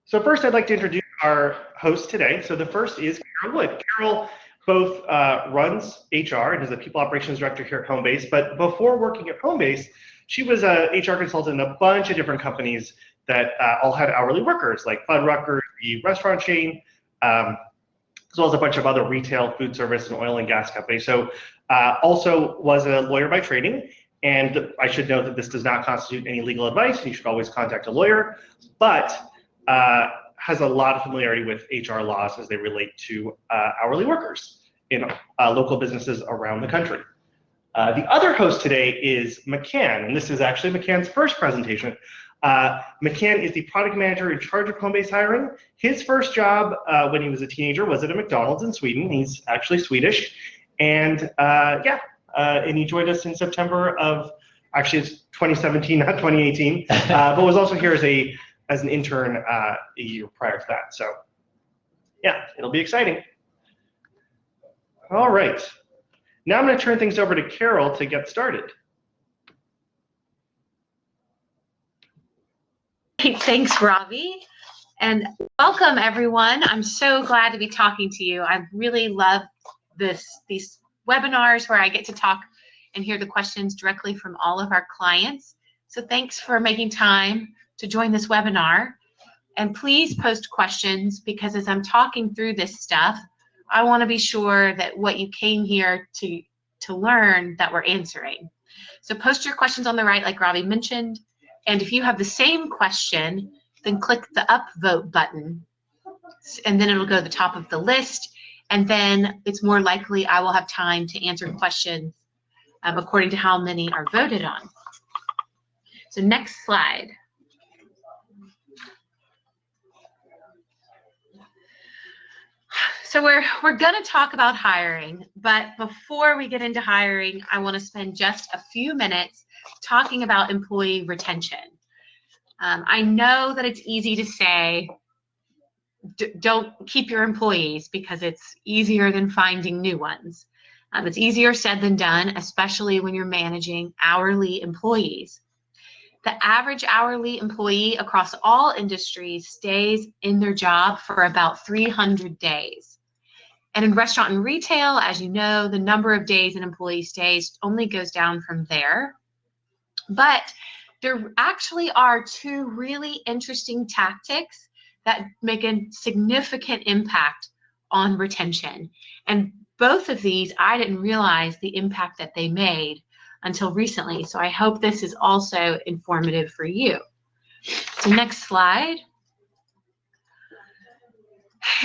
So first, I'd like to introduce our host today. So the first is Carol Wood. Carol both runs HR and is the People Operations Director here at Homebase, but before working at Homebase, she was a HR consultant in a bunch of different companies that all had hourly workers, like Fuddruckers, the restaurant chain, as well as a bunch of other retail, food service, and oil and gas companies. So also was a lawyer by training, and I should note that this does not constitute any legal advice. You should always contact a lawyer, but has a lot of familiarity with HR laws as they relate to hourly workers in local businesses around the country. The other host today is McCann, and this is actually McCann's first presentation. McCann is the product manager in charge of Homebase hiring. His first job when he was a teenager was at a McDonald's in Sweden. He's actually Swedish, and and he joined us in September of, actually it's 2017, not 2018, but was also here as an intern a year prior to that. So yeah, it'll be exciting. All right, now I'm going to turn things over to Carol to get started. Thanks, Robbie, and welcome everyone. I'm so glad to be talking to you. I really love these webinars where I get to talk and hear the questions directly from all of our clients. So thanks for making time to join this webinar, and please post questions, because as I'm talking through this stuff, I want to be sure that what you came here to learn that we're answering. So post your questions on the right, like Robbie mentioned. And if you have the same question, then click the upvote button, and then it'll go to the top of the list. And then it's more likely I will have time to answer questions according to how many are voted on. So next slide. So we're going to talk about hiring, but before we get into hiring, I want to spend just a few minutes talking about employee retention. I know that it's easy to say, don't keep your employees because it's easier than finding new ones. It's easier said than done, especially when you're managing hourly employees. The average hourly employee across all industries stays in their job for about 300 days. And in restaurant and retail, as you know, the number of days an employee stays only goes down from there. But there actually are two really interesting tactics that make a significant impact on retention. And both of these, I didn't realize the impact that they made until recently. So I hope this is also informative for you. So next slide.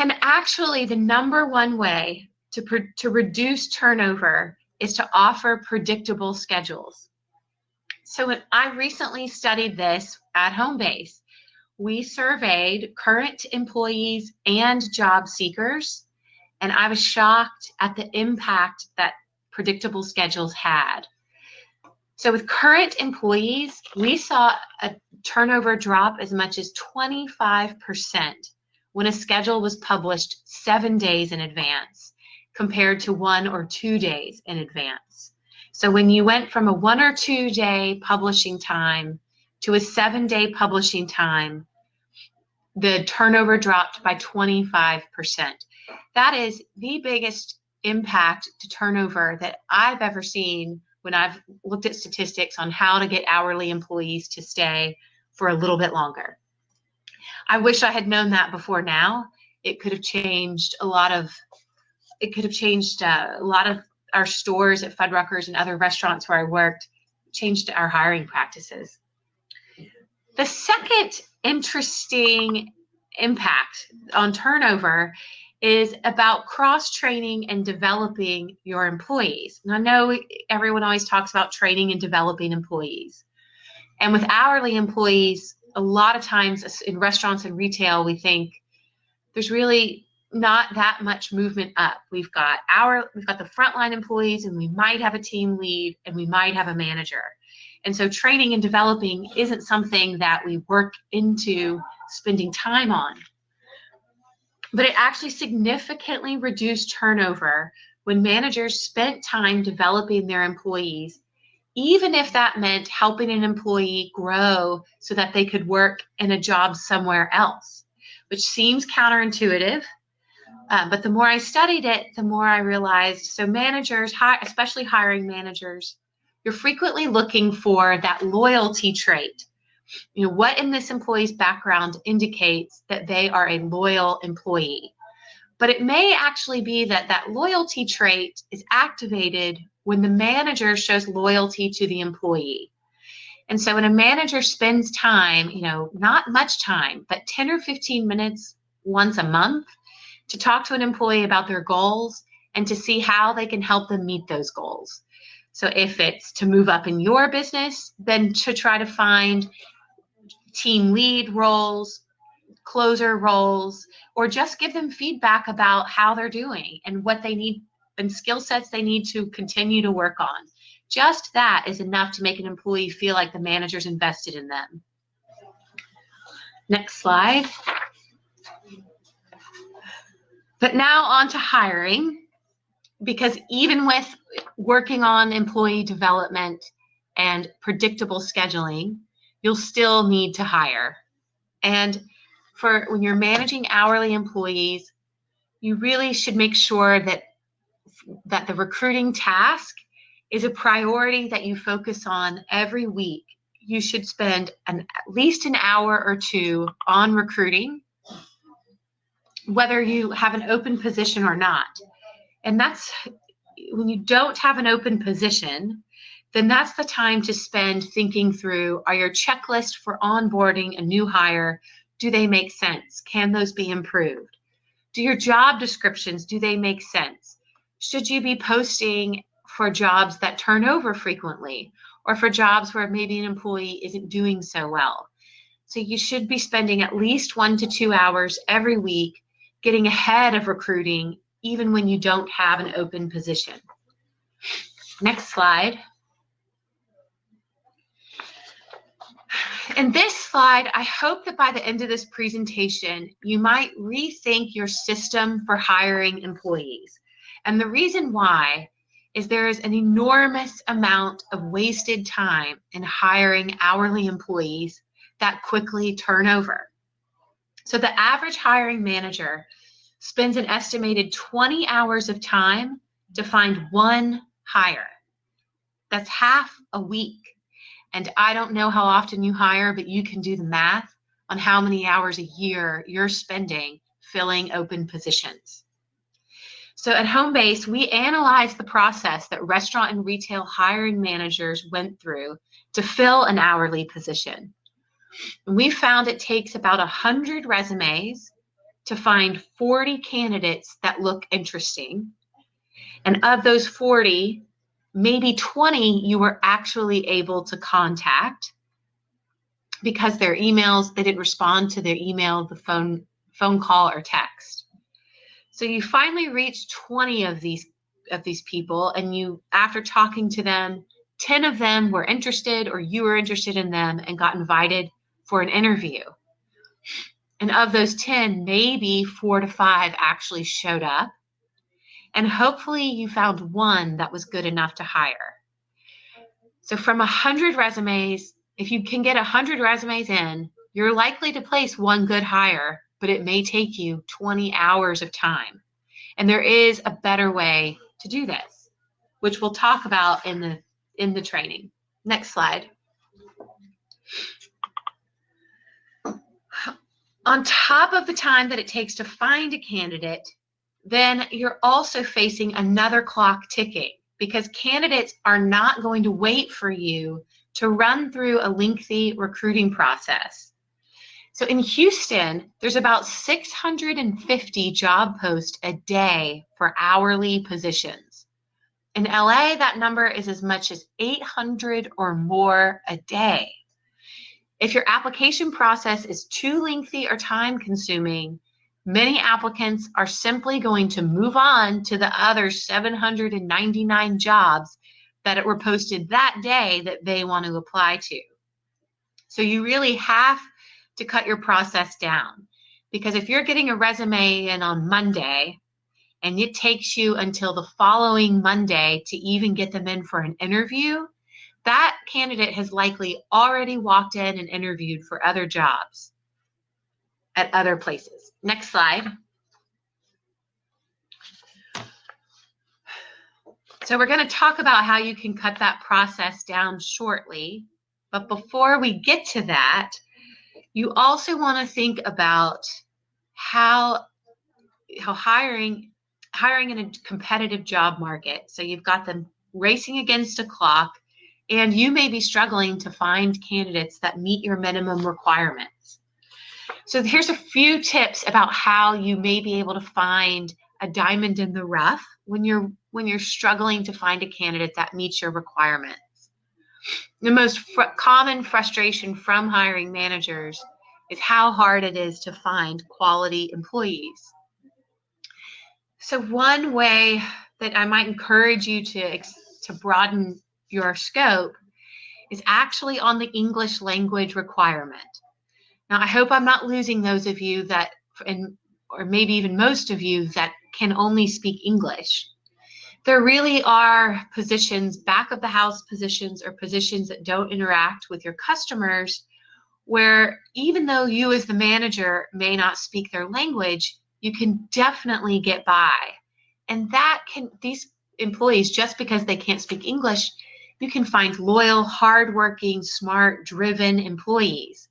And actually, the number one way to reduce turnover is to offer predictable schedules. So when I recently studied this at Homebase, we surveyed current employees and job seekers, and I was shocked at the impact that predictable schedules had. So with current employees, we saw a turnover drop as much as 25% when a schedule was published 7 days in advance compared to 1 or 2 days in advance. So when you went from a 1 or 2 day publishing time to a 7-day publishing time, the turnover dropped by 25%. That is the biggest impact to turnover that I've ever seen when I've looked at statistics on how to get hourly employees to stay for a little bit longer. I wish I had known that before now. It could have changed a lot of our stores at Fuddruckers and other restaurants where I worked, changed our hiring practices. The second interesting impact on turnover is about cross-training and developing your employees. And I know everyone always talks about training and developing employees. And with hourly employees, a lot of times in restaurants and retail, we think there's really not that much movement up. We've got the frontline employees, and we might have a team lead, and we might have a manager. And so training and developing isn't something that we work into spending time on. But it actually significantly reduced turnover when managers spent time developing their employees, even if that meant helping an employee grow so that they could work in a job somewhere else. which seems counterintuitive. But the more I studied it, the more I realized, so managers, especially hiring managers, you're frequently looking for that loyalty trait. You know, what in this employee's background indicates that they are a loyal employee. But it may actually be that that loyalty trait is activated when the manager shows loyalty to the employee. And so when a manager spends time, you know, not much time, but 10 or 15 minutes once a month to talk to an employee about their goals and to see how they can help them meet those goals. So if it's to move up in your business, then to try to find team lead roles, closer roles, or just give them feedback about how they're doing and what they need and skill sets they need to continue to work on. Just that is enough to make an employee feel like the manager's invested in them. Next slide. But now on to hiring, because even with working on employee development and predictable scheduling, you'll still need to hire. And for when you're managing hourly employees, you really should make sure that the recruiting task is a priority that you focus on every week. You should spend at least an hour or two on recruiting, whether you have an open position or not. And that's when you don't have an open position, then that's the time to spend thinking through, are your checklists for onboarding a new hire, do they make sense? Can those be improved? Do your job descriptions, do they make sense? Should you be posting for jobs that turn over frequently or for jobs where maybe an employee isn't doing so well? So you should be spending at least 1 to 2 hours every week getting ahead of recruiting, even when you don't have an open position. Next slide. In this slide, I hope that by the end of this presentation, you might rethink your system for hiring employees. And the reason why is there is an enormous amount of wasted time in hiring hourly employees that quickly turn over. So the average hiring manager spends an estimated 20 hours of time to find one hire. That's half a week. And I don't know how often you hire, but you can do the math on how many hours a year you're spending filling open positions. So at Homebase, we analyzed the process that restaurant and retail hiring managers went through to fill an hourly position. And we found it takes about 100 resumes to find 40 candidates that look interesting. And of those 40, maybe 20 you were actually able to contact because their emails, they didn't respond to their email, the phone call, or text. So you finally reached 20 of these people, and you, after talking to them, 10 of them were interested, or you were interested in them and got invited for an interview. And of those 10, maybe 4 to 5 actually showed up. And hopefully you found one that was good enough to hire. So from 100 resumes, if you can get 100 resumes in, you're likely to place one good hire, but it may take you 20 hours of time. And there is a better way to do this, which we'll talk about in the training. Next slide. On top of the time that it takes to find a candidate, then you're also facing another clock ticking, because candidates are not going to wait for you to run through a lengthy recruiting process. So in Houston, there's about 650 job posts a day for hourly positions. In LA, that number is as much as 800 or more a day. If your application process is too lengthy or time consuming, many applicants are simply going to move on to the other 799 jobs that were posted that day that they want to apply to. So you really have to cut your process down, because if you're getting a resume in on Monday and it takes you until the following Monday to even get them in for an interview, that candidate has likely already walked in and interviewed for other jobs. at other places. Next slide. So we're going to talk about how you can cut that process down shortly. But before we get to that, you also want to think about how hiring in a competitive job market. So you've got them racing against a clock, and you may be struggling to find candidates that meet your minimum requirements. So here's a few tips about how you may be able to find a diamond in the rough when you're struggling to find a candidate that meets your requirements. The most common frustration from hiring managers is how hard it is to find quality employees. So one way that I might encourage you to broaden your scope is actually on the English language requirement. Now, I hope I'm not losing those of you that, or maybe even most of you, that can only speak English. There really are positions, back of the house positions, or positions that don't interact with your customers, where even though you as the manager may not speak their language, you can definitely get by. And these employees, just because they can't speak English, you can find loyal, hardworking, smart, driven employees.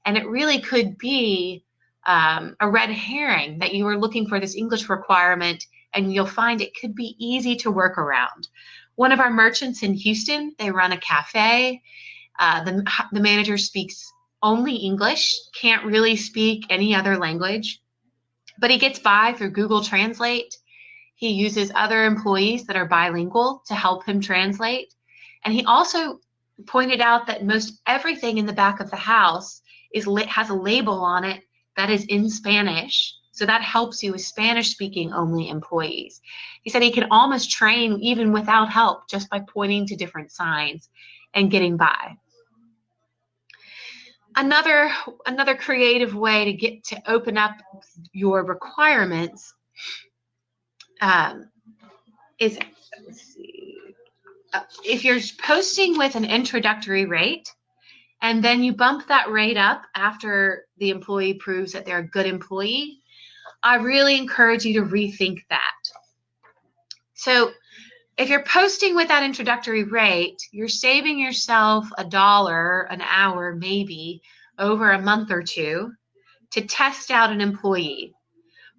And it really could be a red herring that you were looking for this English requirement, and you'll find it could be easy to work around. One of our merchants in Houston, they run a cafe. The manager speaks only English, can't really speak any other language, but he gets by through Google Translate. He uses other employees that are bilingual to help him translate. And he also pointed out that most everything in the back of the house has a label on it that is in Spanish. So that helps you with Spanish-speaking only employees. He said he can almost train even without help just by pointing to different signs and getting by. Another creative way to open up your requirements is, let's see, if you're posting with an introductory rate, and then you bump that rate up after the employee proves that they're a good employee, I really encourage you to rethink that. So if you're posting with that introductory rate, you're saving yourself $1 an hour, maybe over a month or two, to test out an employee.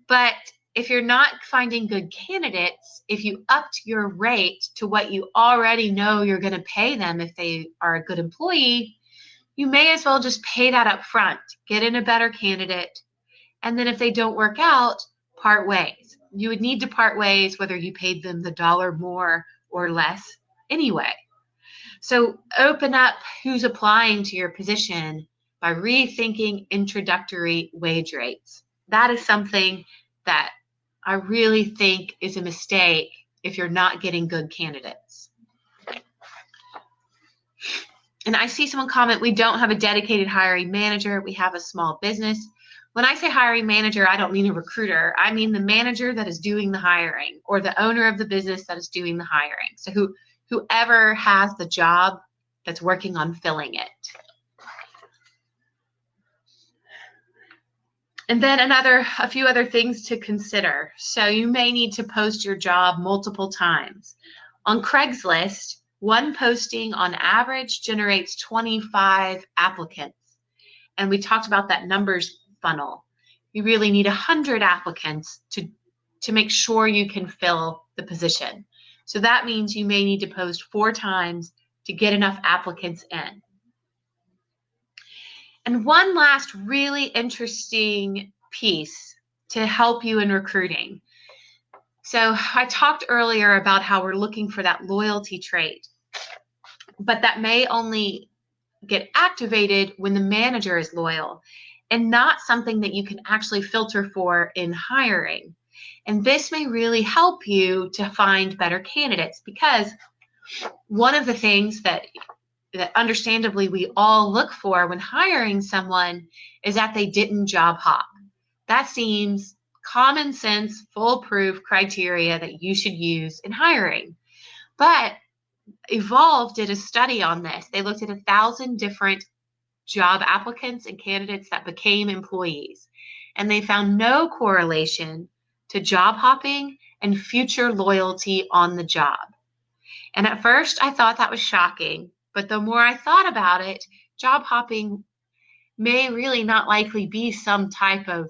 But if you're not finding good candidates, if you upped your rate to what you already know you're going to pay them if they are a good employee, you may as well just pay that up front, get in a better candidate, and then if they don't work out, part ways. You would need to part ways whether you paid them the $1 more or less anyway. So open up who's applying to your position by rethinking introductory wage rates. That is something that I really think is a mistake if you're not getting good candidates. And I see someone comment, we don't have a dedicated hiring manager, we have a small business. When I say hiring manager, I don't mean a recruiter. I mean the manager that is doing the hiring, or the owner of the business that is doing the hiring. So whoever has the job that's working on filling it. And then a few other things to consider. So you may need to post your job multiple times. On Craigslist, one posting on average generates 25 applicants. And we talked about that numbers funnel. You really need 100 applicants to make sure you can fill the position. So that means you may need to post 4 times to get enough applicants in. And one last really interesting piece to help you in recruiting. So I talked earlier about how we're looking for that loyalty trait, but that may only get activated when the manager is loyal, and not something that you can actually filter for in hiring. And this may really help you to find better candidates, because one of the things that understandably we all look for when hiring someone is that they didn't job hop. That seems common sense, foolproof criteria that you should use in hiring. But Evolve did a study on this. They looked at 1,000 different job applicants and candidates that became employees. and they found no correlation to job hopping and future loyalty on the job. And at first I thought that was shocking, but the more I thought about it, job hopping may really not likely be some type of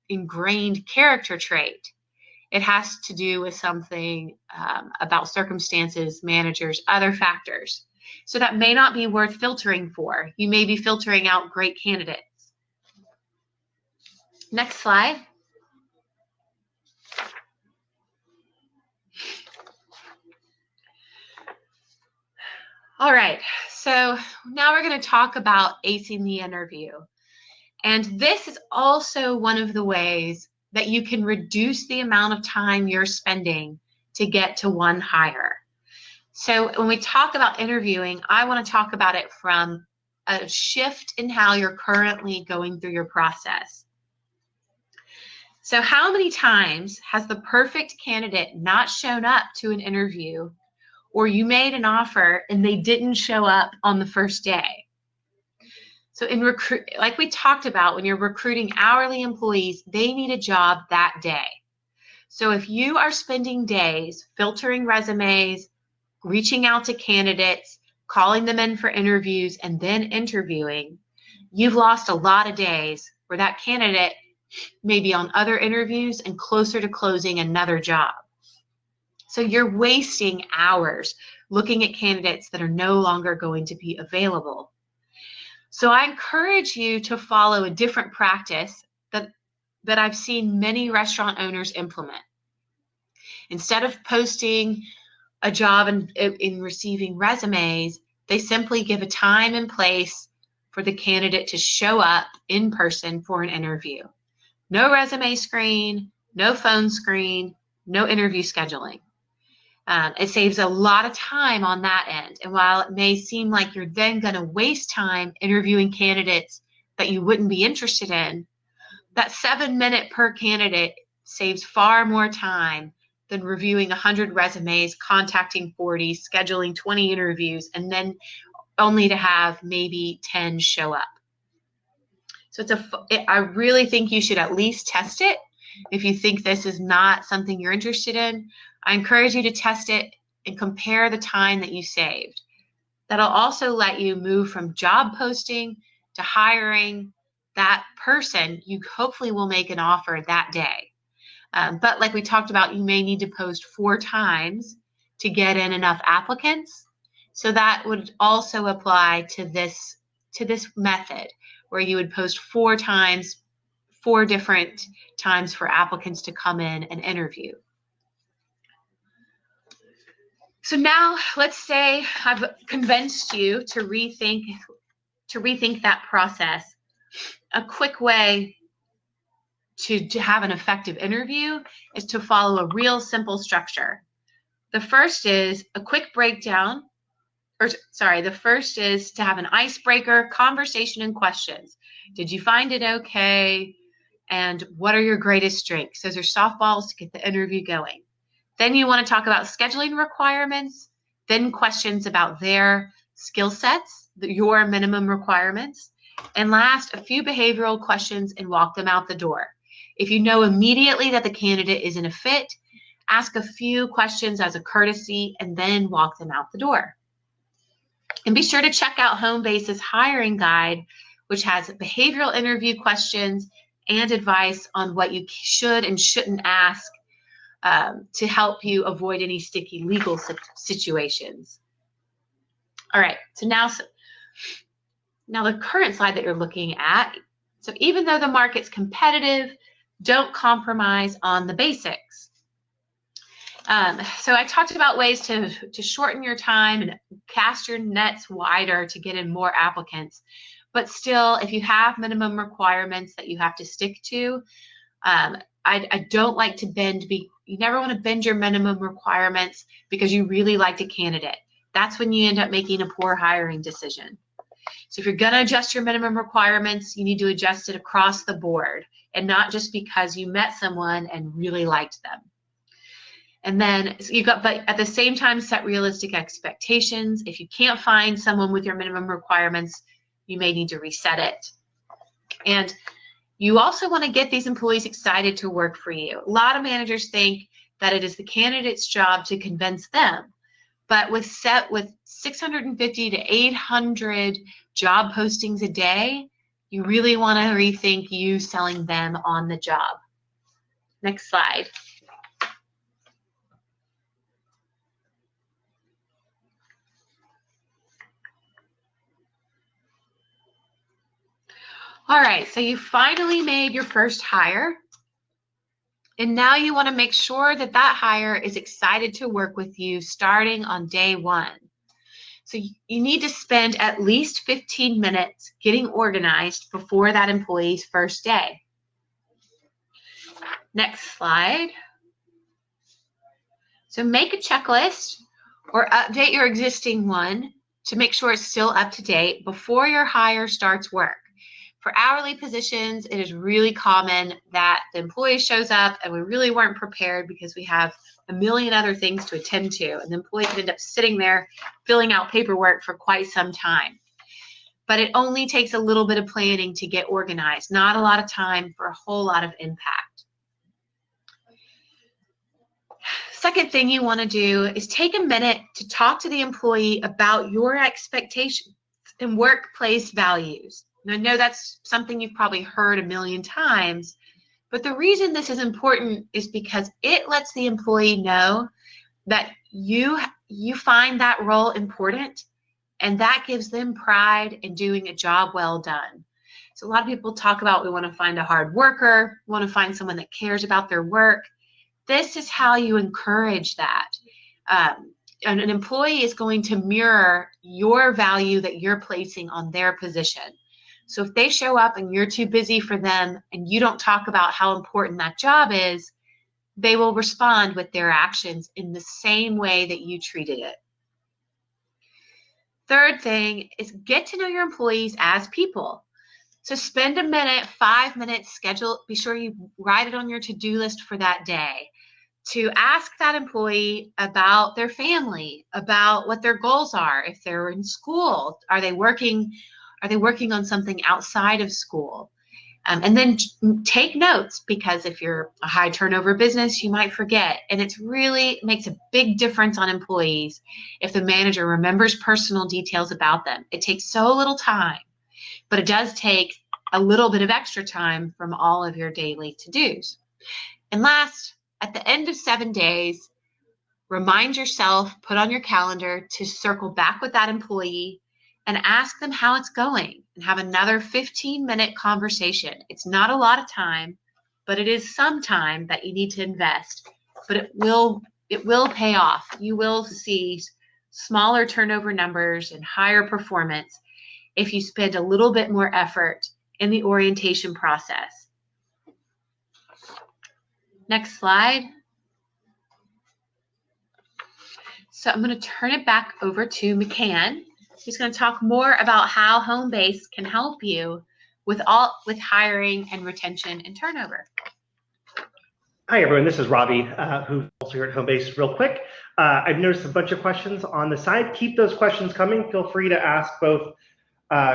ingrained character trait. It has to do with something about circumstances, managers, other factors. So that may not be worth filtering for. You may be filtering out great candidates. Next slide. All right, so now we're going to talk about acing the interview. And this is also one of the ways that you can reduce the amount of time you're spending to get to one hire. So when we talk about interviewing, I want to talk about it from a shift in how you're currently going through your process. So how many times has the perfect candidate not shown up to an interview, or you made an offer and they didn't show up on the first day? So like we talked about, when you're recruiting hourly employees, they need a job that day. So if you are spending days filtering resumes, reaching out to candidates, calling them in for interviews, and then interviewing, you've lost a lot of days where that candidate may be on other interviews and closer to closing another job. So you're wasting hours looking at candidates that are no longer going to be available. So I encourage you to follow a different practice that I've seen many restaurant owners implement. Instead of posting a job in receiving resumes, they simply give a time and place for the candidate to show up in person for an interview. No resume screen, no phone screen, no interview scheduling. It saves a lot of time on that end. And while it may seem like you're then going to waste time interviewing candidates that you wouldn't be interested in, that 7-minute per candidate saves far more time than reviewing 100 resumes, contacting 40, scheduling 20 interviews, and then only to have maybe 10 show up. So I really think you should at least test it. If you think this is not something you're interested in, I encourage you to test it and compare the time that you saved. That'll also let you move from job posting to hiring that person. You hopefully will make an offer that day. But like we talked about, you may need to post 4 times to get in enough applicants. So that would also apply to this method, where you would post 4 times, 4 different times for applicants to come in and interview. So now let's say I've convinced you to rethink that process. A quick way to have an effective interview is to follow a real simple structure. The first is a quick breakdown, the first is to have an icebreaker, conversation, and questions. Did you find it okay? And what are your greatest strengths? Those are softballs to get the interview going. Then you want to talk about scheduling requirements, then questions about their skill sets, your minimum requirements, and last, a few behavioral questions and walk them out the door. If you know immediately that the candidate isn't a fit, ask a few questions as a courtesy and then walk them out the door. And be sure to check out Homebase's hiring guide, which has behavioral interview questions and advice on what you should and shouldn't ask to help you avoid any sticky legal situations. All right, so now the current slide that you're looking at. So even though the market's competitive, don't compromise on the basics. So I talked about ways to shorten your time and cast your nets wider to get in more applicants. But still, if you have minimum requirements that you have to stick to, I don't like to bend. You never want to bend your minimum requirements because you really liked a candidate. That's when you end up making a poor hiring decision. So if you're going to adjust your minimum requirements, you need to adjust it across the board and not just because you met someone and really liked them. And then but at the same time, set realistic expectations. If you can't find someone with your minimum requirements, you may need to reset it. And You also want to get these employees excited to work for you. A lot of managers think that it is the candidate's job to convince them. But with 650 to 800 job postings a day, you really want to rethink you selling them on the job. Next slide. All right, so you finally made your first hire. And now you want to make sure that that hire is excited to work with you starting on day one. So you need to spend at least 15 minutes getting organized before that employee's first day. Next slide. So make a checklist or update your existing one to make sure it's still up to date before your hire starts work. For hourly positions, it is really common that the employee shows up and we really weren't prepared because we have a million other things to attend to, and the employee could end up sitting there filling out paperwork for quite some time. But it only takes a little bit of planning to get organized, not a lot of time for a whole lot of impact. Second thing you want to do is take a minute to talk to the employee about your expectations and workplace values. And I know that's something you've probably heard a million times, but the reason this is important is because it lets the employee know that you find that role important, and that gives them pride in doing a job well done. So a lot of people talk about we want to find a hard worker, we want to find someone that cares about their work. This is how you encourage that. And an employee is going to mirror your value that you're placing on their position. So if they show up and you're too busy for them and you don't talk about how important that job is, they will respond with their actions in the same way that you treated it. Third thing is get to know your employees as people. So spend a minute, 5 minutes, be sure you write it on your to-do list for that day, to ask that employee about their family, about what their goals are. If they're in school, are they working on something outside of school? And then take notes, because if you're a high turnover business, you might forget. And it really makes a big difference on employees if the manager remembers personal details about them. It takes so little time, but it does take a little bit of extra time from all of your daily to-dos. And last, at the end of 7 days, remind yourself, put on your calendar to circle back with that employee and ask them how it's going and have another 15-minute conversation. It's not a lot of time, but it is some time that you need to invest, but it will pay off. You will see smaller turnover numbers and higher performance if you spend a little bit more effort in the orientation process. Next slide. So I'm going to turn it back over to McCann. He's going to talk more about how Homebase can help you with hiring and retention and turnover. Hi, everyone. This is Robbie, who's also here at Homebase. Real quick, I've noticed a bunch of questions on the side. Keep those questions coming. Feel free to ask both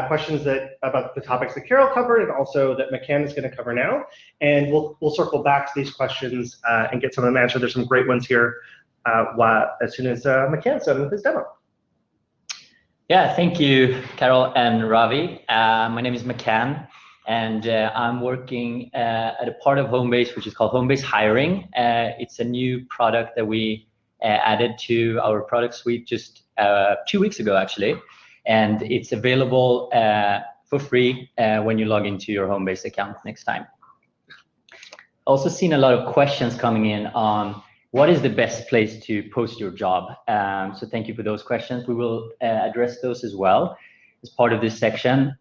questions about the topics that Carol covered and also that McCann is going to cover now. And we'll circle back to these questions and get some of them answered. There's some great ones here as soon as McCann's done with his demo. Yeah, thank you, Carol and Ravi. My name is McCann, and I'm working at a part of Homebase, which is called Homebase Hiring. It's a new product that we added to our product suite just 2 weeks ago, actually. And it's available for free when you log into your Homebase account next time. Also seen a lot of questions coming in on what is the best place to post your job? So thank you for those questions. We will address those as well as part of this section.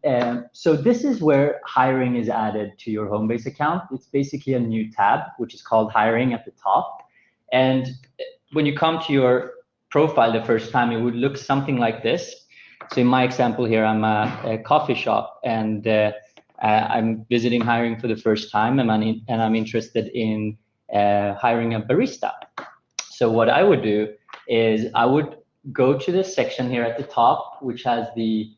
So this is where hiring is added to your Homebase account. It's basically a new tab, which is called hiring at the top. And when you come to your profile the first time, it would look something like this. So in my example here, I'm a coffee shop, and I'm visiting hiring for the first time, and I'm interested in hiring a barista. So what I would do is I would go to this section here at the top, which has the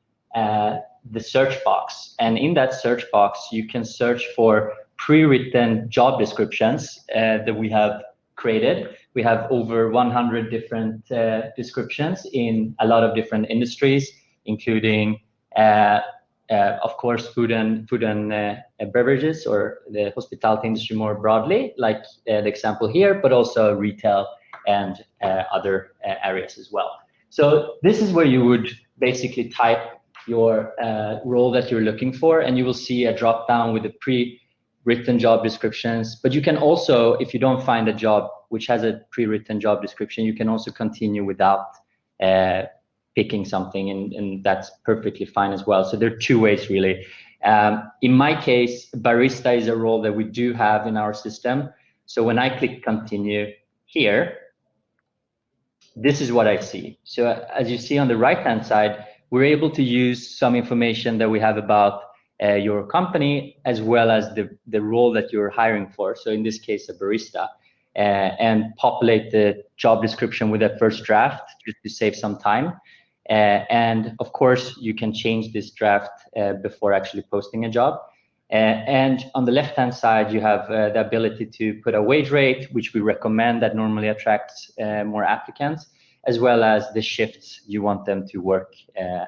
the search box. And in that search box, you can search for pre-written job descriptions that we have created. We have over 100 different descriptions in a lot of different industries, including, of course, food and beverages, or the hospitality industry more broadly, like the example here, but also retail and other areas as well. So this is where you would basically type your role that you're looking for, and you will see a drop down with the pre-written job descriptions. But you can also, if you don't find a job which has a pre-written job description, you can also continue without picking something, and that's perfectly fine as well. So there are two ways really. In my case, barista is a role that we do have in our system. So when I click continue here, this is what I see. So as you see on the right-hand side, we're able to use some information that we have about your company, as well as the role that you're hiring for. So in this case, a barista, and populate the job description with a first draft just to save some time. And of course, you can change this draft before actually posting a job. And on the left-hand side, you have the ability to put a wage rate, which we recommend, that normally attracts more applicants, as well as the shifts you want them to work at.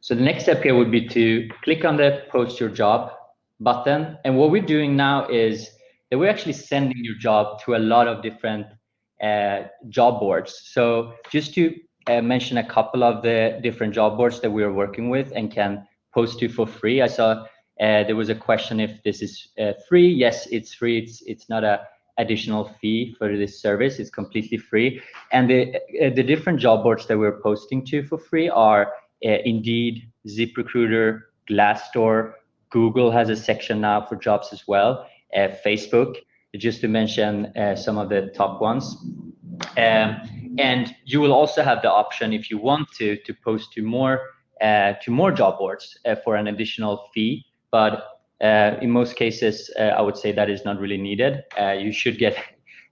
So the next step here would be to click on the Post Your Job button. And what we're doing now is that we're actually sending your job to a lot of different job boards. So just to mention a couple of the different job boards that we are working with and can post to for free. I saw there was a question if this is free. Yes, it's free. It's not a additional fee for this service. It's completely free. And the different job boards that we're posting to for free are Indeed, ZipRecruiter, Glassdoor. Google has a section now for jobs as well. Facebook, just to mention some of the top ones. And you will also have the option, if you want to post to more job boards for an additional fee. But in most cases, I would say that is not really needed. You should get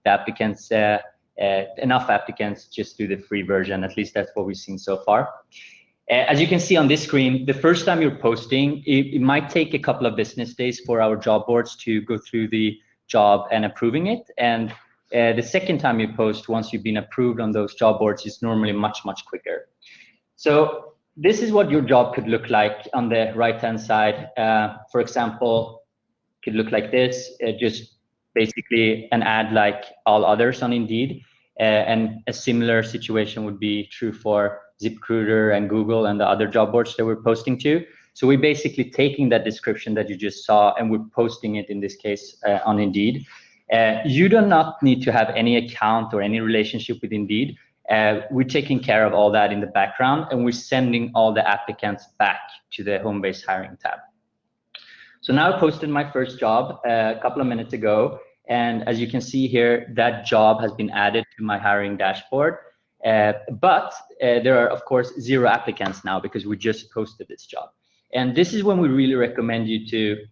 the applicants, enough applicants just do the free version. At least that's what we've seen so far. As you can see on this screen, the first time you're posting, it might take a couple of business days for our job boards to go through the job and approving it. And the second time you post, once you've been approved on those job boards, is normally much, much quicker. So this is what your job could look like on the right-hand side. For example, could look like this, just basically an ad like all others on Indeed. And a similar situation would be true for ZipRecruiter and Google and the other job boards that we're posting to. So we're basically taking that description that you just saw and we're posting it, in this case, on Indeed. You do not need to have any account or any relationship with Indeed. We're taking care of all that in the background, and we're sending all the applicants back to the Homebase hiring tab. So now I posted my first job a couple of minutes ago. And as you can see here, that job has been added to my hiring dashboard. But there are, of course, 0 applicants now because we just posted this job. And this is when we really recommend you to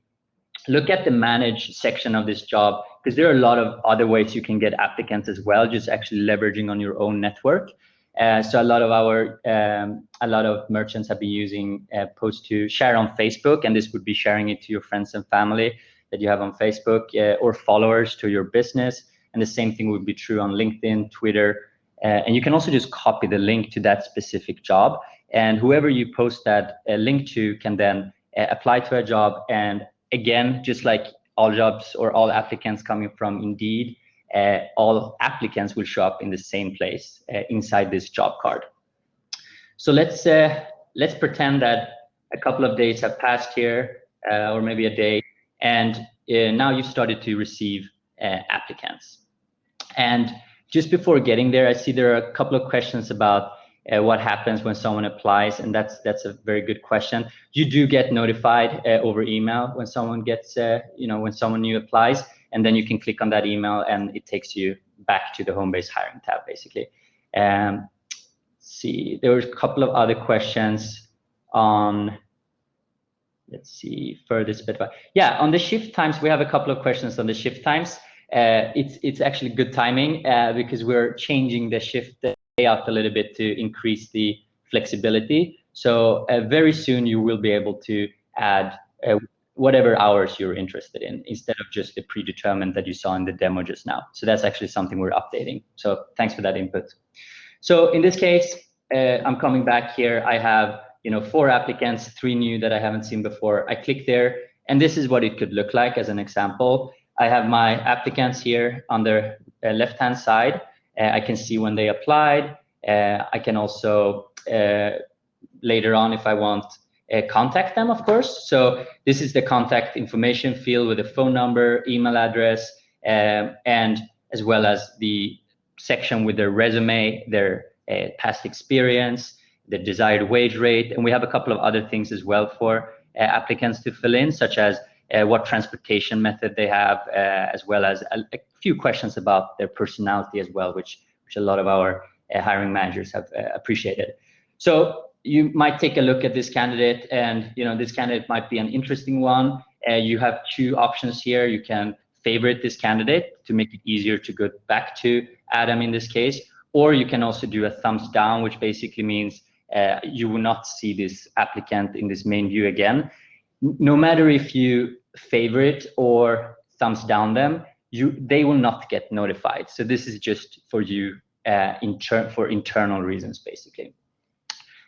look at the manage section of this job, because there are a lot of other ways you can get applicants as well, just actually leveraging on your own network. So a lot of merchants have been using post to share on Facebook, and this would be sharing it to your friends and family that you have on Facebook, or followers to your business. And the same thing would be true on LinkedIn, Twitter. And you can also just copy the link to that specific job. And whoever you post that link to can then apply to a job. And again, just like all jobs or all applicants coming from Indeed, all applicants will show up in the same place inside this job card. So let's pretend that a couple of days have passed here, or maybe a day, and now you've started to receive applicants. And just before getting there, I see there are a couple of questions about what happens when someone applies, and that's a very good question. You do get notified over email when someone gets, when someone new applies, and then you can click on that email and it takes you back to the Homebase hiring tab, basically. See, there were a couple of other questions on, let's see, further specify. Yeah, on the shift times, we have a couple of questions on the shift times. it's actually good timing because we're changing the shift layout a little bit to increase the flexibility. So very soon you will be able to add whatever hours you're interested in instead of just the predetermined that you saw in the demo just now. So that's actually something we're updating. So thanks for that input. So in this case, I'm coming back here. I have 4 applicants, 3 new that I haven't seen before. I click there, and this is what it could look like as an example. I have my applicants here on the left-hand side. I can see when they applied. I can also later on, if I want, contact them, of course. So this is the contact information field with a phone number, email address, and as well as the section with their resume, their past experience, the desired wage rate. And we have a couple of other things as well for applicants to fill in, such as what transportation method they have, as well as a few questions about their personality as well, which a lot of our hiring managers have appreciated. So you might take a look at this candidate, and this candidate might be an interesting one. You have 2 options here. You can favorite this candidate to make it easier to go back to Adam in this case, or you can also do a thumbs down, which basically means you will not see this applicant in this main view again. No matter if you favorite or thumbs down them, they will not get notified. So this is just for you for internal reasons, basically.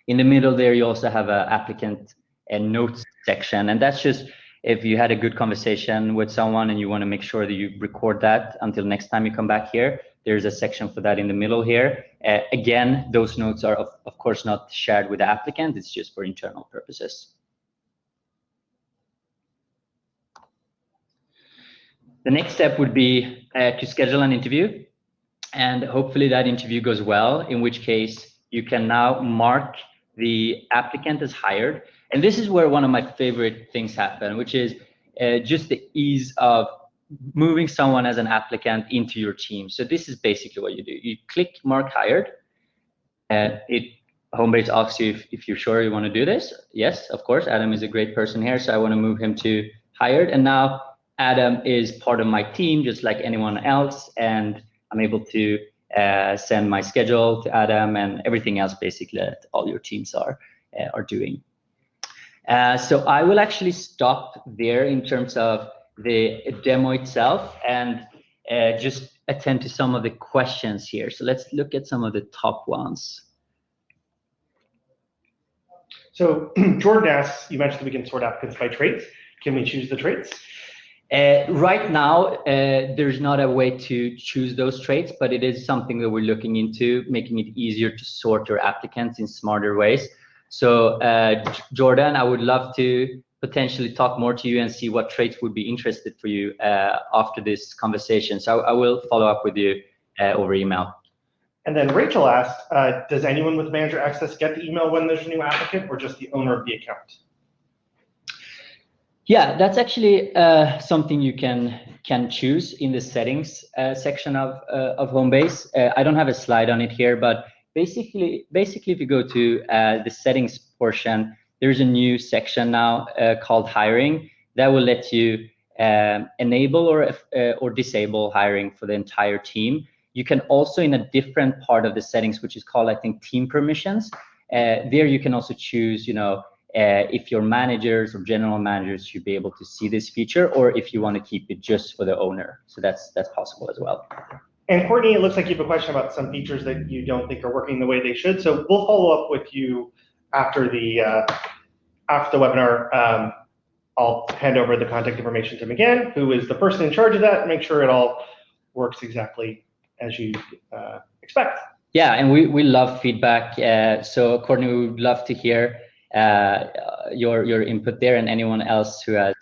In the middle there, you also have an applicant and notes section, and that's just if you had a good conversation with someone and you want to make sure that you record that until next time you come back here. There's a section for that in the middle here. Again, those notes are of course not shared with the applicant. It's just for internal purposes. The next step would be to schedule an interview, and hopefully that interview goes well, in which case you can now mark the applicant as hired. And this is where one of my favorite things happen, which is just the ease of moving someone as an applicant into your team. So this is basically what you do. You click mark hired, and Homebase asks you if you're sure you want to do this. Yes, of course. Adam is a great person here, so I want to move him to hired. And now Adam is part of my team, just like anyone else, and I'm able to send my schedule to Adam and everything else basically that all your teams are doing. So I will actually stop there in terms of the demo itself and just attend to some of the questions here. So let's look at some of the top ones. So Jordan asks, you mentioned we can sort applicants by traits. Can we choose the traits? Right now, there's not a way to choose those traits, but it is something that we're looking into, making it easier to sort your applicants in smarter ways. So Jordan, I would love to potentially talk more to you and see what traits would be interested for you after this conversation. So I will follow up with you over email. And then Rachel asked, does anyone with manager access get the email when there's a new applicant, or just the owner of the account? Yeah, that's actually something you can choose in the settings section of Homebase. I don't have a slide on it here, but basically if you go to the settings portion, there's a new section now called hiring that will let you enable or disable hiring for the entire team. You can also, in a different part of the settings, which is called, I think, team permissions, there you can also choose, if your managers or general managers should be able to see this feature, or if you want to keep it just for the owner. So that's possible as well. And Courtney, it looks like you have a question about some features that you don't think are working the way they should. So we'll follow up with you after the webinar. I'll hand over the contact information to McGann, who is the person in charge of that, and make sure it all works exactly as you expect. Yeah, and we love feedback. So Courtney, we would love to hear your input there, and anyone else who has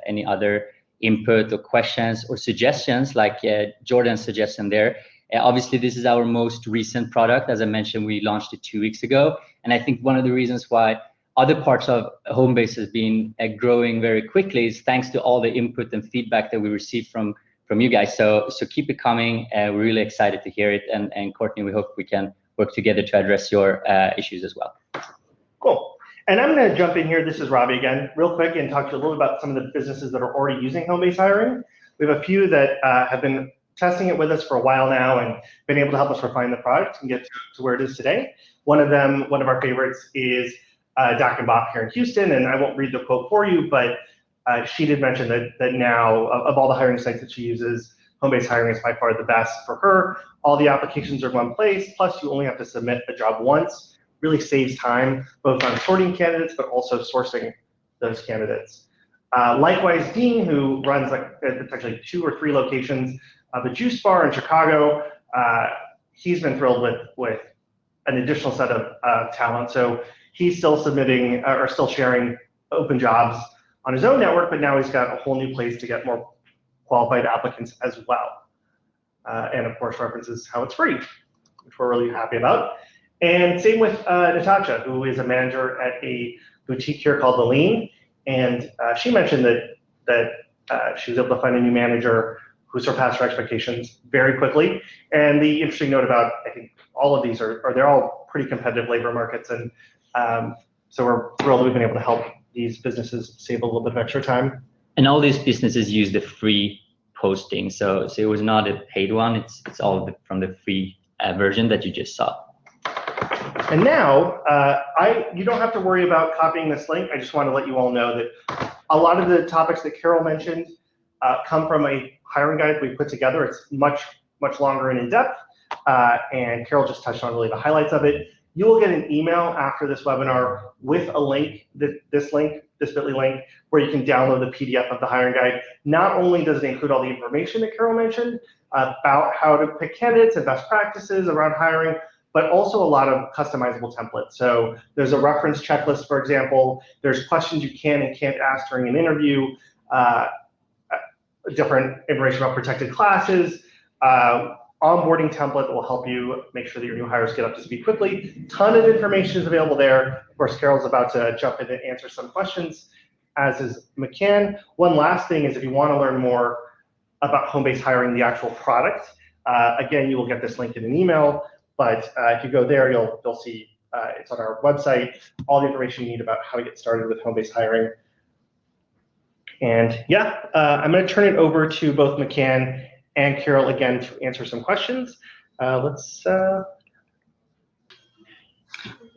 any other input or questions or suggestions, like Jordan's suggestion there. Obviously, this is our most recent product. As I mentioned, we launched it 2 weeks ago, and I think one of the reasons why other parts of Homebase has been growing very quickly is thanks to all the input and feedback that we received from you guys. So keep it coming. We're really excited to hear it, and Courtney, we hope we can work together to address your issues as well. Cool. And I'm going to jump in here. This is Robbie again, real quick, and talk to you a little about some of the businesses that are already using Homebase hiring. We have a few that have been testing it with us for a while now and been able to help us refine the product and get to where it is today. One of our favorites is Dak and Bop here in Houston, and I won't read the quote for you, but she did mention that now, of all the hiring sites that she uses, Homebase Hiring is by far the best for her. All the applications are in one place, plus you only have to submit a job once. Really saves time, both on sorting candidates, but also sourcing those candidates. Likewise, Dean, who runs potentially 2 or 3 locations of a juice bar in Chicago, he's been thrilled with an additional set of talent. So he's still submitting or still sharing open jobs on his own network, but now he's got a whole new place to get more qualified applicants as well. And of course, references how it's free, which we're really happy about. And same with Natasha, who is a manager at a boutique here called The Lean. And she mentioned that she was able to find a new manager who surpassed her expectations very quickly. And the interesting note about, I think, all of these they're all pretty competitive labor markets. And so we're thrilled that we've been able to help these businesses save a little bit of extra time. And all these businesses use the free posting. So it was not a paid one. It's all from the free version that you just saw. And now, you don't have to worry about copying this link. I just want to let you all know that a lot of the topics that Carol mentioned come from a hiring guide we put together. It's much, much longer and in-depth, and Carol just touched on really the highlights of it. You will get an email after this webinar with a link, this bit.ly link, where you can download the PDF of the hiring guide. Not only does it include all the information that Carol mentioned about how to pick candidates and best practices around hiring, but also a lot of customizable templates. So there's a reference checklist, for example. There's questions you can and can't ask during an interview, different information about protected classes, onboarding template that will help you make sure that your new hires get up to speed quickly. Ton of information is available there. Of course, Carol's about to jump in and answer some questions, as is McCann. One last thing is if you want to learn more about Homebase Hiring, the actual product, again, you will get this link in an email. But if you go there, you'll see it's on our website, all the information you need about how to get started with Homebase Hiring. And yeah, I'm going to turn it over to both McCann and Carol again to answer some questions.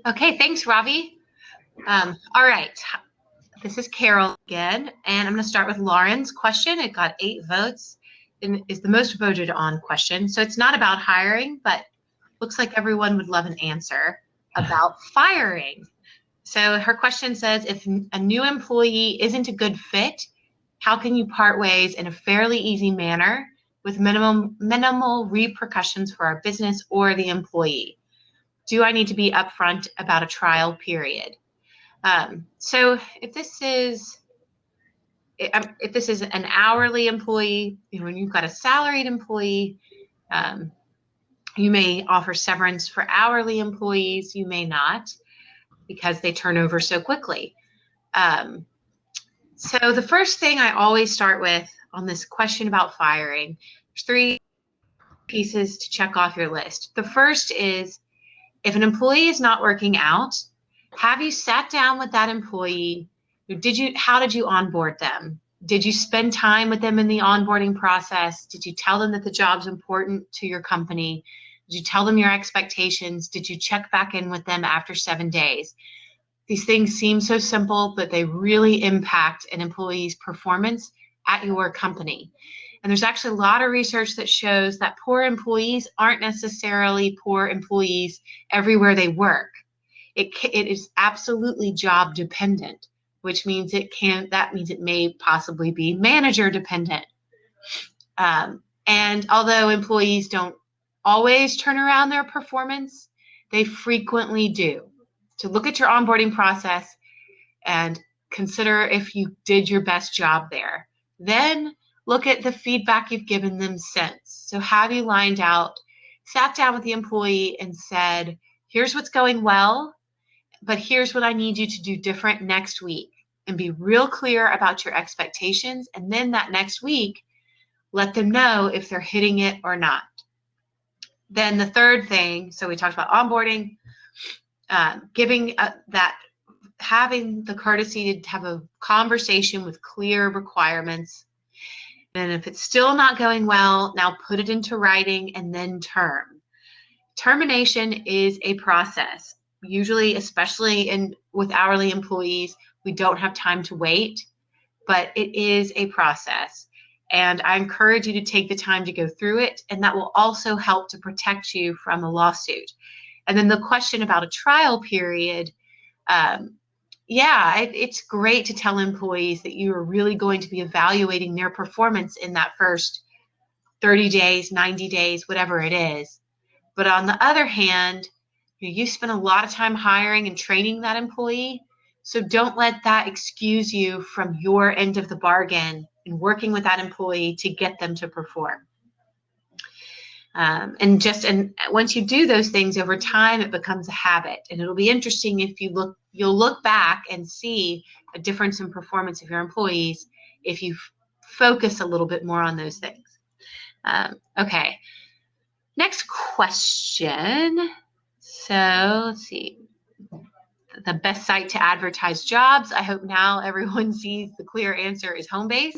Okay, thanks, Ravi. All right, this is Carol again, and I'm going to start with Lauren's question. It got 8 votes and is the most voted on question. So it's not about hiring, but looks like everyone would love an answer about firing. So her question says, if a new employee isn't a good fit, how can you part ways in a fairly easy manner with minimal repercussions for our business or the employee? Do I need to be upfront about a trial period? So if this is an hourly employee, when you've got a salaried employee, you may offer severance. For hourly employees, you may not, because they turn over so quickly. So the first thing I always start with on this question about firing, there's 3 pieces to check off your list. The first is, if an employee is not working out, have you sat down with that employee? How did you onboard them? Did you spend time with them in the onboarding process? Did you tell them that the job's important to your company? Did you tell them your expectations? Did you check back in with them after 7 days? These things seem so simple, but they really impact an employee's performance at your company. And there's actually a lot of research that shows that poor employees aren't necessarily poor employees everywhere they work. It is absolutely job dependent, which means it may possibly be manager dependent. And although employees don't always turn around their performance, they frequently do. To look at your onboarding process and consider if you did your best job there. Then look at the feedback you've given them since. So have you sat down with the employee and said, here's what's going well, but here's what I need you to do different next week, and be real clear about your expectations. And then that next week, let them know if they're hitting it or not. Then the third thing, so we talked about onboarding, having the courtesy to have a conversation with clear requirements. And if it's still not going well, now put it into writing and then term. Termination is a process. Usually, especially with hourly employees, we don't have time to wait, but it is a process. And I encourage you to take the time to go through it, and that will also help to protect you from a lawsuit. And then the question about a trial period, it's great to tell employees that you are really going to be evaluating their performance in that first 30 days, 90 days, whatever it is. But on the other hand, you spend a lot of time hiring and training that employee. So don't let that excuse you from your end of the bargain and working with that employee to get them to perform. And once you do those things over time, it becomes a habit. And it'll be interesting if you'll look back and see a difference in performance of your employees if you focus a little bit more on those things. Okay. Next question. So let's see. The best site to advertise jobs. I hope now everyone sees the clear answer is Homebase.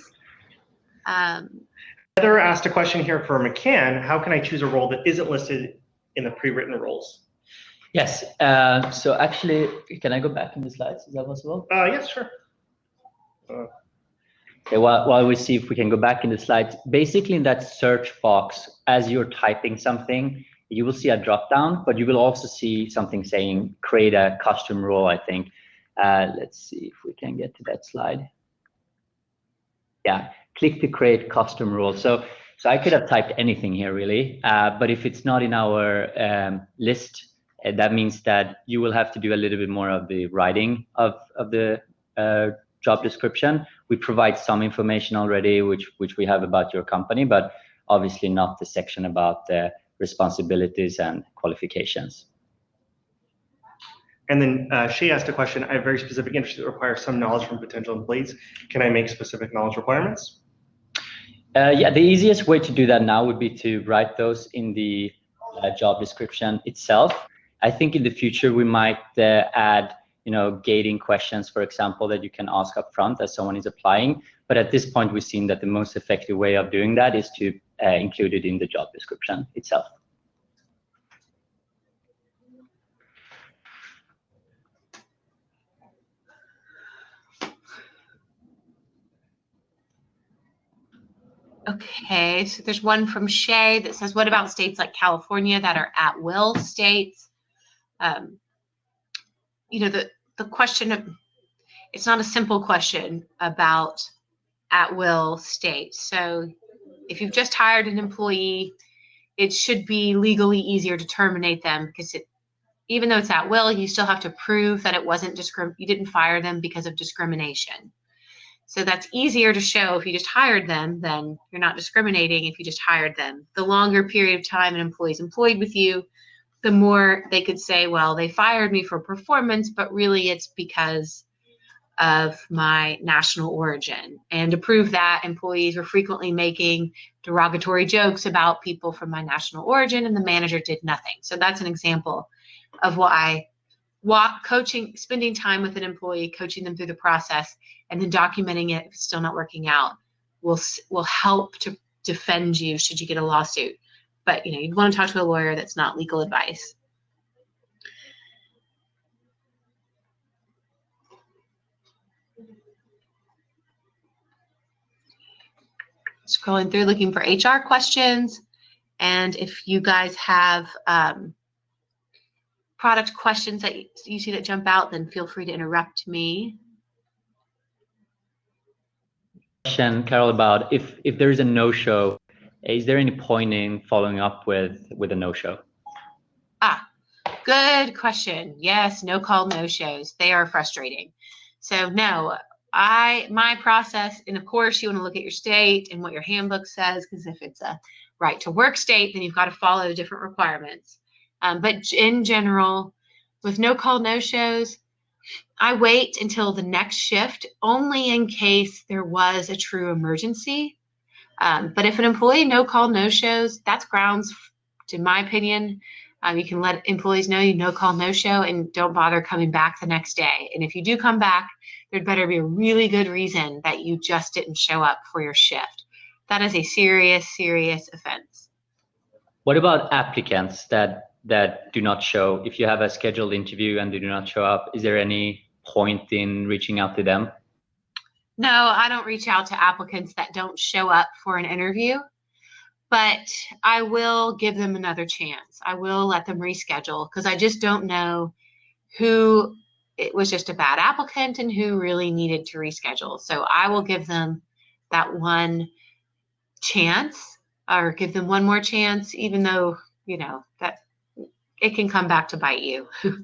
Heather asked a question here for McCann. How can I choose a role that isn't listed in the pre-written roles? Yes. So actually, can I go back in the slides? Is that possible? Yes, sure. Okay, while we see if we can go back in the slides, basically in that search box, as you're typing something, you will see a drop down, but you will also see something saying create a custom role, I think. Let's see if we can get to that slide. Yeah, click to create custom role. So I could have typed anything here really, but if it's not in our list, that means that you will have to do a little bit more of the writing of the job description. We provide some information already, which we have about your company, but obviously not the section about the responsibilities and qualifications. And then Shay asked a question. I have very specific interests that require some knowledge from potential employees. Can I make specific knowledge requirements? Yeah, the easiest way to do that now would be to write those in the job description itself. I think in the future we might add, gating questions, for example, that you can ask up front as someone is applying. But at this point, we've seen that the most effective way of doing that is to include it in the job description itself. Okay, so there's one from Shay that says, what about states like California that are Atwill states? The question, it's not a simple question about Atwill states. So if you've just hired an employee, it should be legally easier to terminate them because even though it's Atwill, you still have to prove that it wasn't you didn't fire them because of discrimination. So that's easier to show if you just hired them than you're not discriminating if you just hired them. The longer period of time an employee's employed with you, the more they could say, well, they fired me for performance, but really it's because of my national origin. And to prove that, employees were frequently making derogatory jokes about people from my national origin and the manager did nothing. So that's an example of spending time with an employee, coaching them through the process, and then documenting it if it's still not working out will help to defend you should you get a lawsuit. But you'd want to talk to a lawyer that's not legal advice. Scrolling through looking for HR questions, and if you guys have product questions that you see that jump out, then feel free to interrupt me. Question, Carol, about if there is a no-show, is there any point in following up with a no-show? Good question. Yes, no call, no shows. They are frustrating. So no, my process, and of course you want to look at your state and what your handbook says, because if it's a right to work state, then you've got to follow the different requirements. But in general, with no call, no shows, I wait until the next shift only in case there was a true emergency. But if an employee no call, no shows, that's grounds, in my opinion. You can let employees know you no call, no show, and don't bother coming back the next day. And if you do come back, there'd better be a really good reason that you just didn't show up for your shift. that is a serious, serious offense. What about applicants that do not show? If you have a scheduled interview and they do not show up, is there any point in reaching out to them? No, I don't reach out to applicants that don't show up for an interview, but I will give them another chance. I will let them reschedule because I just don't know who it was just a bad applicant and who really needed to reschedule. So I will give them that one chance, or give them one more chance, even though, you know, that it can come back to bite you. Let's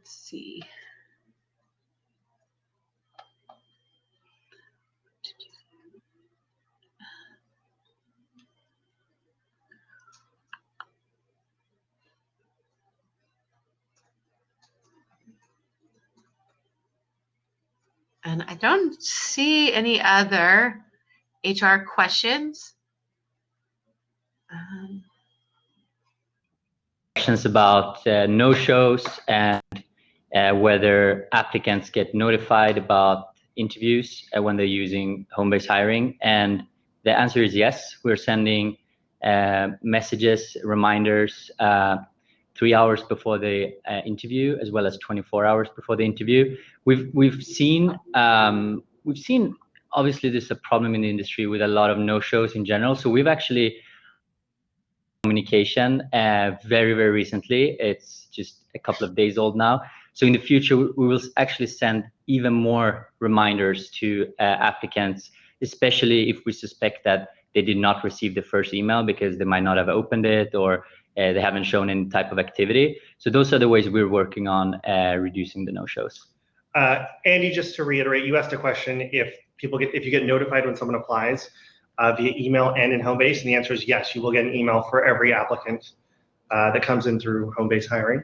see. And I don't see any other HR questions. Questions about no-shows and whether applicants get notified about interviews when they're using Homebase hiring. And the answer is yes. We're sending messages, reminders 3 hours before the interview, as well as 24 hours before the interview. We've seen obviously there's a problem in the industry with a lot of no-shows in general. So we've actually communication very recently. It's just a couple of days old now. So in the future, we will actually send even more reminders to applicants, especially if we suspect that they did not receive the first email because they might not have opened it, or they haven't shown any type of activity. So those are the ways we're working on reducing the no-shows. Andy, just to reiterate, you asked a question if you get notified when someone applies via email and in Homebase, and the answer is yes, you will get an email for every applicant that comes in through Homebase hiring.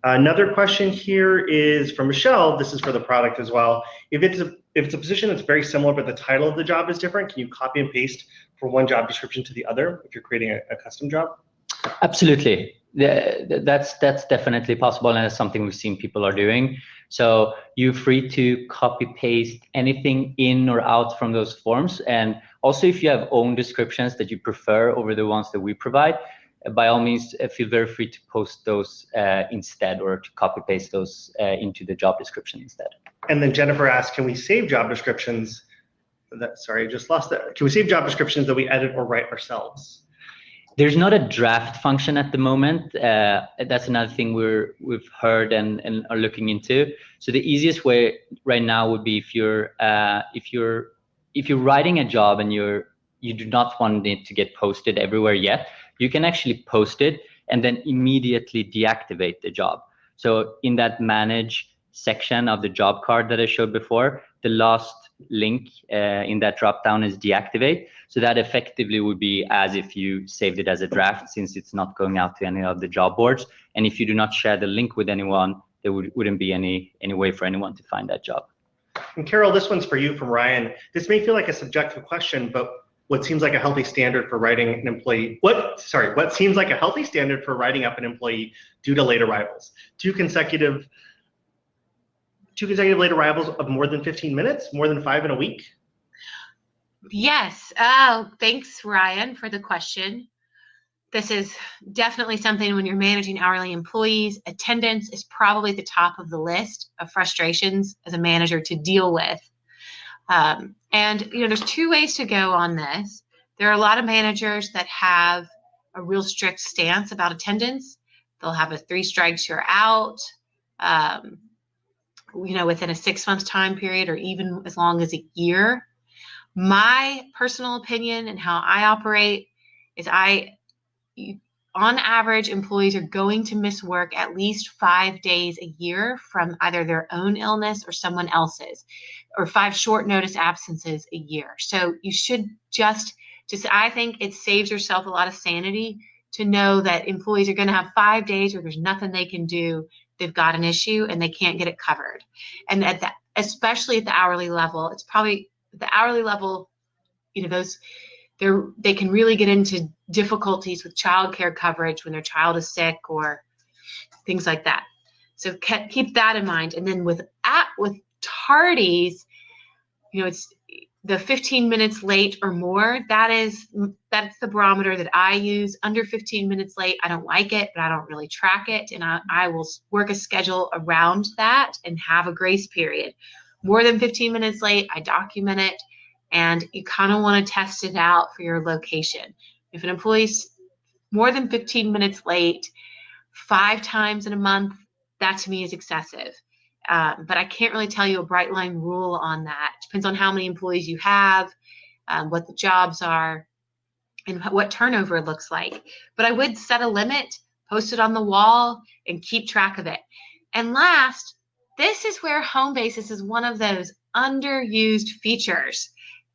Another question here is from Michelle. This is for the product as well. If it's a position that's very similar but the title of the job is different, can you copy and paste from one job description to the other if you're creating a custom job? Absolutely. That's definitely possible, and that's something we've seen people are doing. So you're free to copy paste anything in or out from those forms. And also, if you have own descriptions that you prefer over the ones that we provide, by all means, feel very free to post those instead, or to copy paste those into the job description instead. And then Jennifer asked, can we save job descriptions? Sorry, I just lost that. Can we save job descriptions that we edit or write ourselves? There's not a draft function at the moment. That's another thing we've heard and are looking into. So the easiest way right now would be if you're writing a job and you do not want it to get posted everywhere yet, you can actually post it and then immediately deactivate the job. So in that manage section of the job card that I showed before, the last link in that drop down is deactivate. So that effectively would be as if you saved it as a draft, since it's not going out to any of the job boards. And if you do not share the link with anyone, there wouldn't be any way for anyone to find that job. And Carol, this one's for you from Ryan. This may feel like a subjective question, but what seems like a healthy standard for writing an employee? What seems like a healthy standard for writing up an employee due to late arrivals? Two consecutive late arrivals of more than 15 minutes, more than 5 in a week? Yes. Oh, thanks, Ryan, for the question. This is definitely something when you're managing hourly employees. Attendance is probably the top of the list of frustrations as a manager to deal with. And there's two ways to go on this. There are a lot of managers that have a real strict stance about attendance. They'll have a 3 strikes, you're out. Within a 6-month time period, or even as long as a year. My personal opinion and how I operate is on average, employees are going to miss work at least 5 days a year from either their own illness or someone else's, or 5 short notice absences a year. So you should I think it saves yourself a lot of sanity to know that employees are going to have 5 days where there's nothing they can do. They've got an issue and they can't get it covered. And especially at the hourly level, it's probably the hourly level, those they can really get into difficulties with childcare coverage when their child is sick or things like that. So keep that in mind. And then with tardies, it's the 15 minutes late or more. That's the barometer that I use. Under 15 minutes late, I don't like it, but I don't really track it. And I will work a schedule around that and have a grace period. More than 15 minutes late, I document it. And you kind of want to test it out for your location. If an employee's more than 15 minutes late 5 times in a month, that to me is excessive. But I can't really tell you a bright line rule on that. It depends on how many employees you have, what the jobs are, and what turnover looks like. But I would set a limit, post it on the wall, and keep track of it. And last, this is where Homebase is one of those underused features.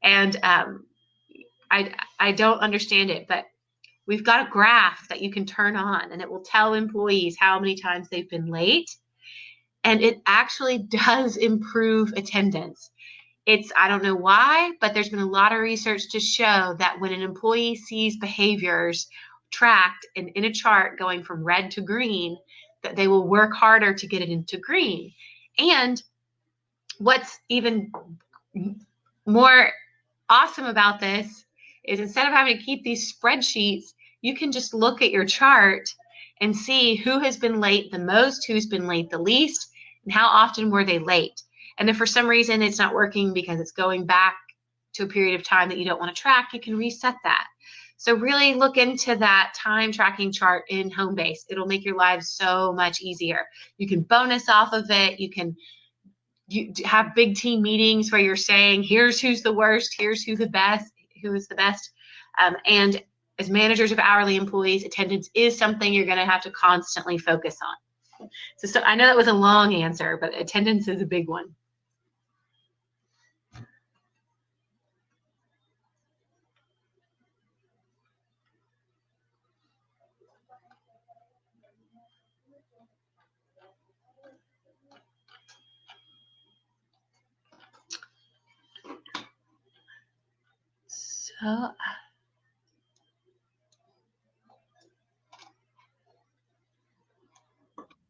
And I don't understand it, but we've got a graph that you can turn on, and it will tell employees how many times they've been late. And it actually does improve attendance. I don't know why, but there's been a lot of research to show that when an employee sees behaviors tracked and in a chart going from red to green, that they will work harder to get it into green. And what's even more awesome about this is instead of having to keep these spreadsheets, you can just look at your chart and see who has been late the most, who's been late the least, and how often were they late. And if for some reason it's not working because it's going back to a period of time that you don't want to track, you can reset that. So really look into that time tracking chart in Homebase. It'll make your lives so much easier. You can bonus off of it. You have big team meetings where you're saying, here's who's the worst, here's who is the best. And as managers of hourly employees, attendance is something you're going to have to constantly focus on. So I know that was a long answer, but attendance is a big one. So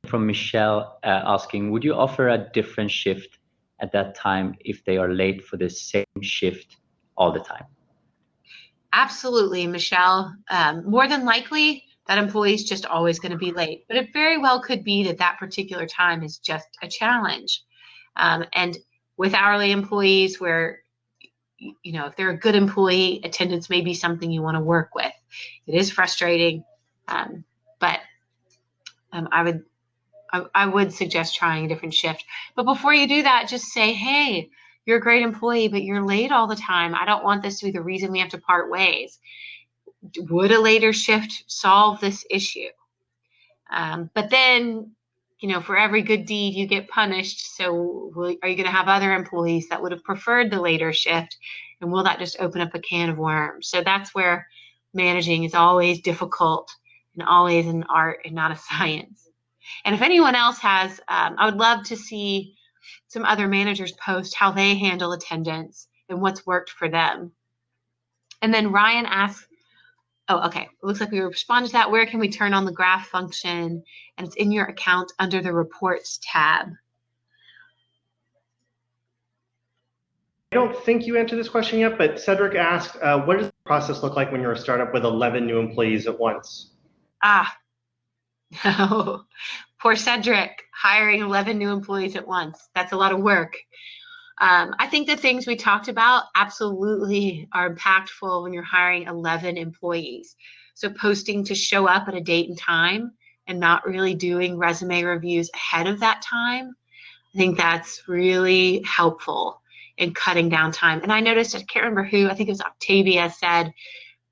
from Michelle asking, would you offer a different shift at that time if they are late for the same shift all the time? Absolutely, Michelle. More than likely, that employee is just always going to be late, but it very well could be that that particular time is just a challenge. And with hourly employees where, if they're a good employee, attendance may be something you want to work with. It is frustrating, but I would suggest trying a different shift. But before you do that, just say, hey, you're a great employee, but you're late all the time. I don't want this to be the reason we have to part ways. Would a later shift solve this issue? But then, for every good deed, you get punished. So are you going to have other employees that would have preferred the later shift? And will that just open up a can of worms? So that's where managing is always difficult and always an art and not a science. And if anyone else has, I would love to see some other managers post how they handle attendance and what's worked for them. And then Ryan asks, oh, okay, it looks like we responded to that. Where can we turn on the graph function? And it's in your account under the reports tab. I don't think you answered this question yet, but Cedric asked, what does the process look like when you're a startup with 11 new employees at once? No, poor Cedric, hiring 11 new employees at once. That's a lot of work. I think the things we talked about absolutely are impactful when you're hiring 11 employees. So posting to show up at a date and time and not really doing resume reviews ahead of that time. I think that's really helpful in cutting down time. And I noticed, I can't remember who, I think it was Octavia, said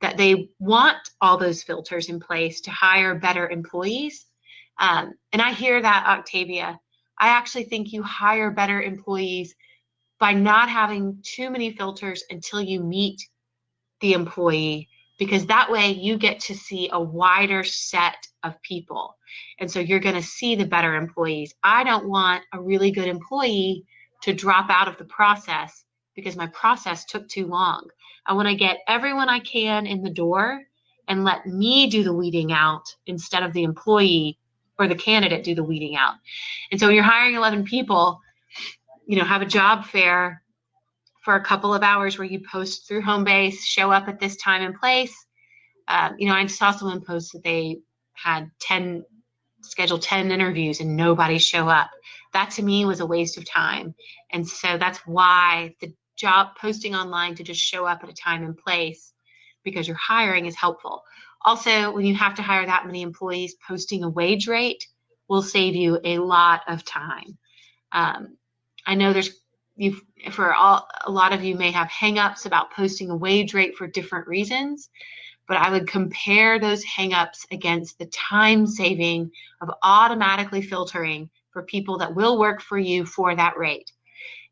that they want all those filters in place to hire better employees. And I hear that, Octavia. I actually think you hire better employees by not having too many filters until you meet the employee, because that way you get to see a wider set of people. And so you're going to see the better employees. I don't want a really good employee to drop out of the process because my process took too long. I want to get everyone I can in the door and let me do the weeding out instead of the employee or the candidate do the weeding out. And so when you're hiring 11 people, have a job fair for a couple of hours where you post through Homebase, show up at this time and place. I saw someone post that they had scheduled 10 interviews and nobody show up. That to me was a waste of time. And so that's why the job posting online to just show up at a time and place because you're hiring is helpful. Also, when you have to hire that many employees, posting a wage rate will save you a lot of time. I know a lot of you may have hangups about posting a wage rate for different reasons, but I would compare those hangups against the time saving of automatically filtering for people that will work for you for that rate.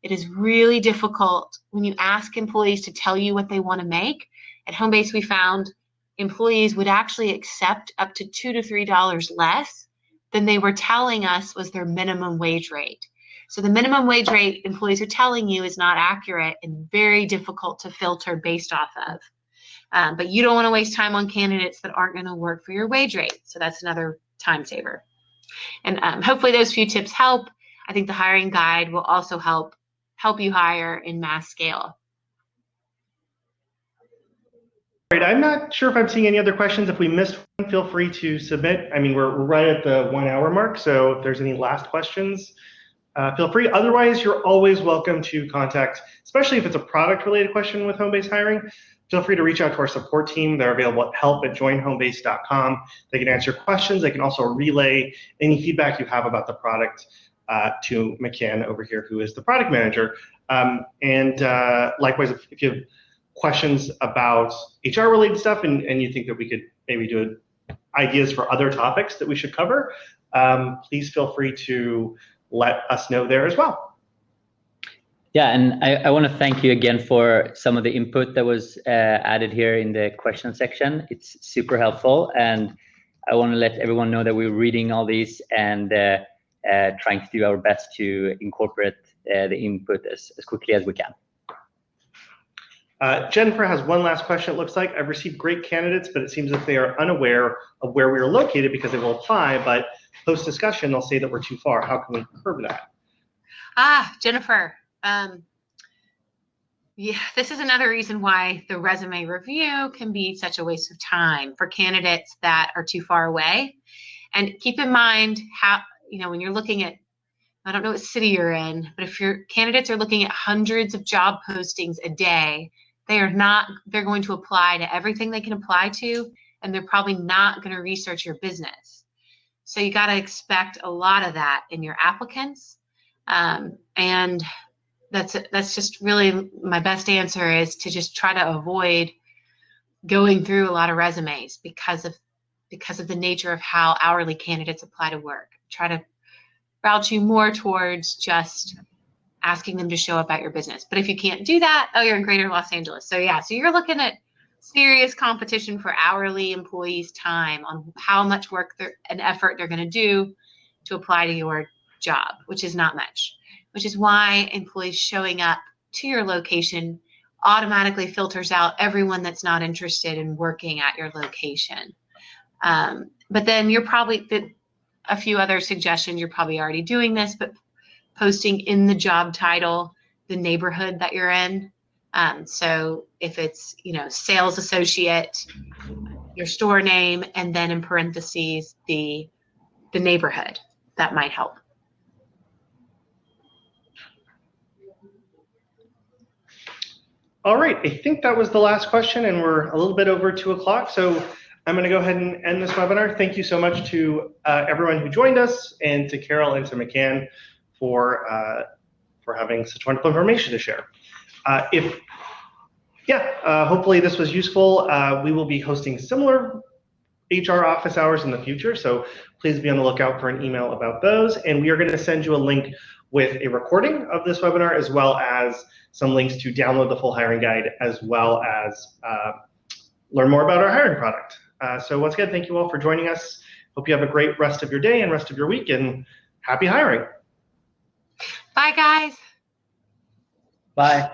It is really difficult when you ask employees to tell you what they want to make. At Homebase, we found employees would actually accept up to $2 to $3 less than they were telling us was their minimum wage rate. So the minimum wage rate employees are telling you is not accurate and very difficult to filter based off of. But you don't want to waste time on candidates that aren't going to work for your wage rate. So that's another time saver. And hopefully those few tips help. I think the hiring guide will also help you hire in mass scale. All right, I'm not sure if I'm seeing any other questions. If we missed one, feel free to submit. I mean, we're right at the 1 hour mark, so if there's any last questions, feel free. Otherwise, you're always welcome to contact, especially if it's a product-related question with Homebase hiring. Feel free to reach out to our support team. They're available at help@joinhomebase.com. They can answer questions. They can also relay any feedback you have about the product to McCann over here, who is the product manager. Likewise, if you have questions about HR-related stuff and you think that we could maybe do ideas for other topics that we should cover, please feel free to let us know there as well. Yeah, and I want to thank you again for some of the input that was added here in the question section. It's super helpful, and I want to let everyone know that we're reading all these and trying to do our best to incorporate the input as quickly as we can. Jennifer has one last question. It looks like I've received great candidates, but it seems that they are unaware of where we are located because they will apply, but post-discussion, they'll say that we're too far. How can we curb that? Jennifer, yeah, this is another reason why the resume review can be such a waste of time for candidates that are too far away. And keep in mind how, when you're looking at, I don't know what city you're in, but if your candidates are looking at hundreds of job postings a day, they're going to apply to everything they can apply to, and they're probably not going to research your business. So you got to expect a lot of that in your applicants. And that's just really my best answer is to just try to avoid going through a lot of resumes because of the nature of how hourly candidates apply to work. Try to route you more towards just asking them to show up at your business. But if you can't do that, you're in Greater Los Angeles. So yeah, so you're looking at serious competition for hourly employees' time on how much work and effort they're going to do to apply to your job, which is not much, which is why employees showing up to your location automatically filters out everyone that's not interested in working at your location. But then you're probably, a few other suggestions, you're probably already doing this, but posting in the job title, the neighborhood that you're in. So if it's, sales associate, your store name, and then in parentheses, the neighborhood, that might help. All right, I think that was the last question, and we're a little bit over 2 o'clock. So I'm going to go ahead and end this webinar. Thank you so much to everyone who joined us, and to Carol and to McCann for having such wonderful information to share. Hopefully this was useful. We will be hosting similar HR office hours in the future, so please be on the lookout for an email about those. And we are going to send you a link with a recording of this webinar, as well as some links to download the full hiring guide, as well as learn more about our hiring product. So once again, thank you all for joining us. Hope you have a great rest of your day and rest of your week, and happy hiring. Bye, guys. Bye.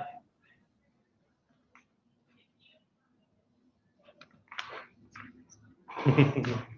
you.